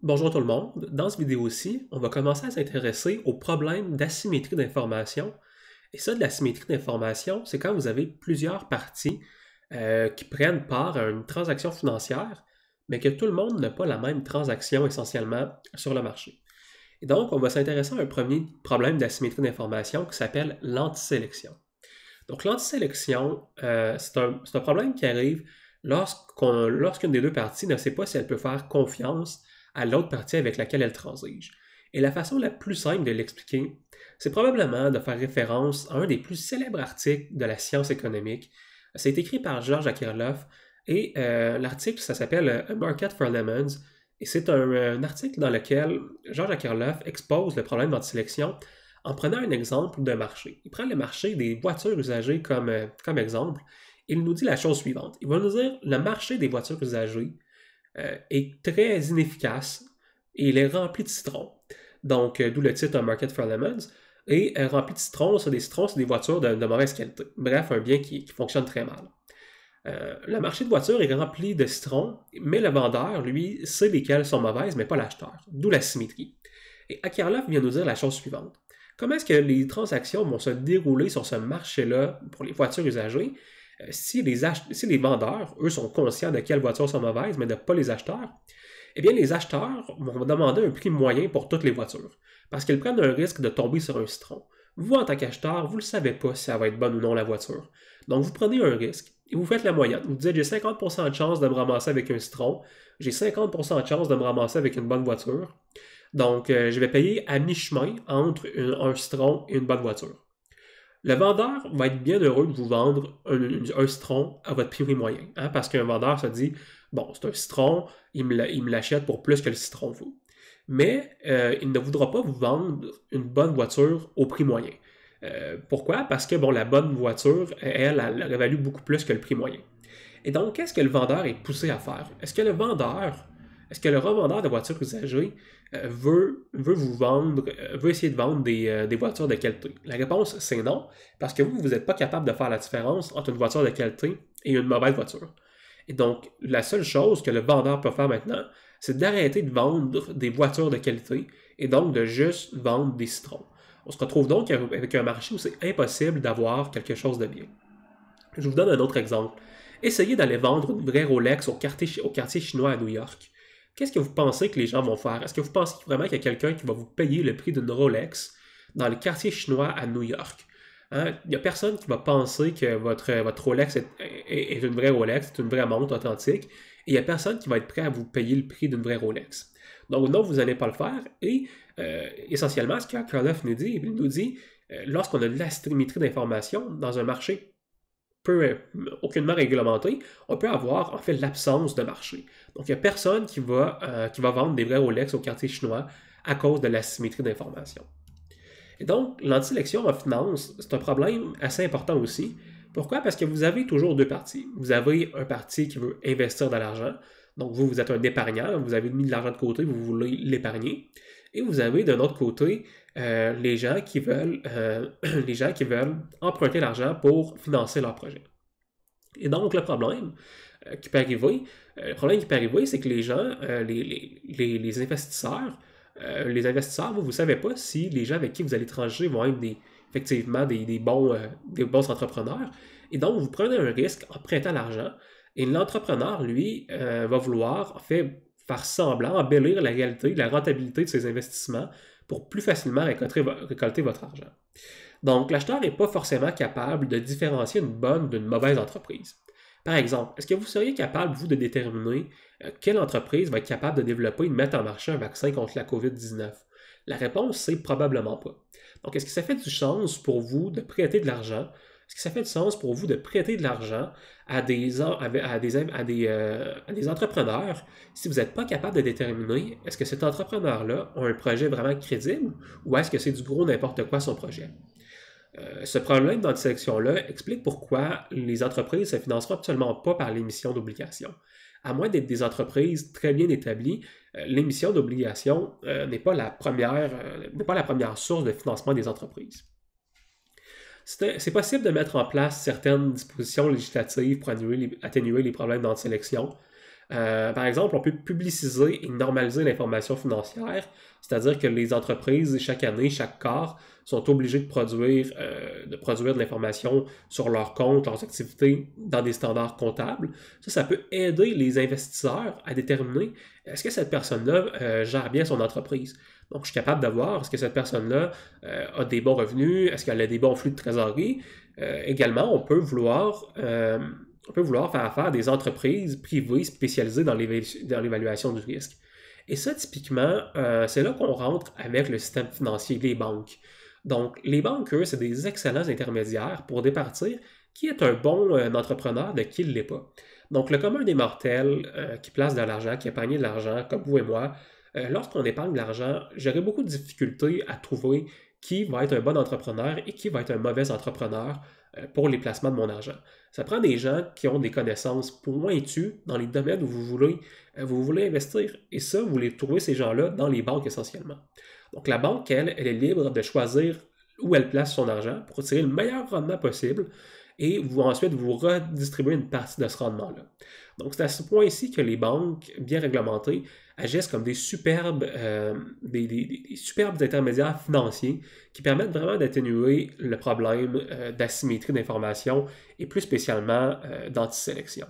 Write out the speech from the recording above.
Bonjour tout le monde. Dans cette vidéo-ci, on va commencer à s'intéresser au problème d'asymétrie d'information. Et ça, de l'asymétrie d'information, c'est quand vous avez plusieurs parties qui prennent part à une transaction financière, mais que tout le monde n'a pas la même transaction essentiellement sur le marché. Et donc, on va s'intéresser à un premier problème d'asymétrie d'information qui s'appelle l'antisélection. Donc, l'antisélection, c'est un problème qui arrive lorsqu'une des deux parties ne sait pas si elle peut faire confiance à l'autre partie avec laquelle elle transige. Et la façon la plus simple de l'expliquer, c'est probablement de faire référence à un des plus célèbres articles de la science économique. C'est écrit par George Akerlof et l'article, ça s'appelle A Market for Lemons. Et c'est un article dans lequel George Akerlof expose le problème d'antisélection en prenant un exemple d'un marché. Il prend le marché des voitures usagées comme exemple. Il nous dit la chose suivante. Il va nous dire le marché des voitures usagées est très inefficace et il est rempli de citrons. Donc, d'où le titre Un Market for Lemons. Et rempli de citrons, c'est des voitures de mauvaise qualité. Bref, un bien qui fonctionne très mal. Le marché de voitures est rempli de citrons, mais le vendeur, lui, sait lesquelles sont mauvaises, mais pas l'acheteur. D'où la symétrie. Et Akerlof vient nous dire la chose suivante. Comment est-ce que les transactions vont se dérouler sur ce marché-là pour les voitures usagées si les vendeurs, eux, sont conscients de quelles voitures sont mauvaises, mais de pas les acheteurs? Eh bien, les acheteurs vont demander un prix moyen pour toutes les voitures, parce qu'ils prennent un risque de tomber sur un citron. Vous, en tant qu'acheteur, vous ne savez pas si ça va être bonne ou non la voiture. Donc, vous prenez un risque et vous faites la moyenne. Vous dites, j'ai 50% de chance de me ramasser avec un citron, j'ai 50% de chance de me ramasser avec une bonne voiture. Donc, je vais payer à mi-chemin entre un citron et une bonne voiture. Le vendeur va être bien heureux de vous vendre un citron à votre prix moyen, hein, parce qu'un vendeur se dit, bon, c'est un citron, il me l'achète pour plus que le citron vaut. Mais il ne voudra pas vous vendre une bonne voiture au prix moyen. Pourquoi? Parce que bon, la bonne voiture, elle révalue beaucoup plus que le prix moyen. Et donc, qu'est-ce que le vendeur est poussé à faire? Est-ce que le revendeur de voitures usagées veut essayer de vendre des voitures de qualité? La réponse, c'est non, parce que vous n'êtes pas capable de faire la différence entre une voiture de qualité et une mauvaise voiture. Et donc, la seule chose que le vendeur peut faire maintenant, c'est d'arrêter de vendre des voitures de qualité et donc de juste vendre des citrons. On se retrouve donc avec un marché où c'est impossible d'avoir quelque chose de bien. Je vous donne un autre exemple. Essayez d'aller vendre une vraie Rolex au quartier chinois à New York. Qu'est-ce que vous pensez que les gens vont faire? Est-ce que vous pensez vraiment qu'il y a quelqu'un qui va vous payer le prix d'une Rolex dans le quartier chinois à New York? Hein? Il n'y a personne qui va penser que votre Rolex est une vraie Rolex, c'est une vraie montre authentique, et il n'y a personne qui va être prêt à vous payer le prix d'une vraie Rolex. Donc non, vous n'allez pas le faire, et essentiellement, ce que Akerlof nous dit, il nous dit, lorsqu'on a de l'asymétrie d'information dans un marché aucunement réglementé, on peut avoir en fait l'absence de marché. Donc il n'y a personne qui va vendre des vrais Rolex au quartier chinois à cause de l'asymétrie d'information. Et donc, l'antisélection en finance, c'est un problème assez important aussi. Pourquoi? Parce que vous avez toujours deux parties. Vous avez un parti qui veut investir de l'argent. Donc, vous êtes un épargnant, vous avez mis de l'argent de côté, vous voulez l'épargner. Et vous avez d'un autre côté les gens qui veulent emprunter l'argent pour financer leur projet. Et donc, le problème qui peut arriver, c'est que les gens, les investisseurs, vous ne savez pas si les gens avec qui vous allez trancher vont être effectivement des bons entrepreneurs. Et donc, vous prenez un risque en prêtant l'argent. Et l'entrepreneur, lui, va vouloir, en fait, faire semblant, embellir la réalité, la rentabilité de ses investissements pour plus facilement récolter votre argent. Donc, l'acheteur n'est pas forcément capable de différencier une bonne d'une mauvaise entreprise. Par exemple, est-ce que vous seriez capable, vous, de déterminer quelle entreprise va être capable de développer et de mettre en marché un vaccin contre la COVID-19? La réponse, c'est probablement pas. Donc, est-ce que ça fait du sens pour vous de prêter de l'argent? Est-ce que ça fait du sens pour vous de prêter de l'argent à des entrepreneurs si vous n'êtes pas capable de déterminer est-ce que cet entrepreneur-là a un projet vraiment crédible ou est-ce que c'est du gros n'importe quoi son projet? Ce problème d'antisélection-là explique pourquoi les entreprises ne se financeront absolument pas par l'émission d'obligations. À moins d'être des entreprises très bien établies, l'émission d'obligations n'est pas la première source de financement des entreprises. C'est possible de mettre en place certaines dispositions législatives pour atténuer les problèmes d'antisélection. Par exemple, on peut publiciser et normaliser l'information financière, c'est-à-dire que les entreprises, chaque année, chaque quart, sont obligés de produire de l'information sur leurs comptes, leurs activités dans des standards comptables. Ça peut aider les investisseurs à déterminer est-ce que cette personne-là gère bien son entreprise. Donc, je suis capable de voir est-ce que cette personne-là a des bons revenus, est-ce qu'elle a des bons flux de trésorerie. Également, on peut vouloir faire affaire à des entreprises privées spécialisées dans l'évaluation du risque. Et ça, typiquement, c'est là qu'on rentre avec le système financier des banques. Donc, les banques, eux, c'est des excellents intermédiaires pour départir qui est un bon entrepreneur de qui ne l'est pas. Donc, le commun des mortels qui place de l'argent, qui épargne de l'argent, comme vous et moi, lorsqu'on épargne de l'argent, j'aurais beaucoup de difficultés à trouver qui va être un bon entrepreneur et qui va être un mauvais entrepreneur pour les placements de mon argent. Ça prend des gens qui ont des connaissances pointues dans les domaines où vous voulez investir. Et ça, vous voulez trouver ces gens-là dans les banques essentiellement. Donc la banque, elle est libre de choisir où elle place son argent pour tirer le meilleur rendement possible et ensuite vous redistribuer une partie de ce rendement-là. Donc c'est à ce point ici que les banques bien réglementées agissent comme des superbes intermédiaires financiers qui permettent vraiment d'atténuer le problème d'asymétrie d'information et plus spécialement d'antisélection.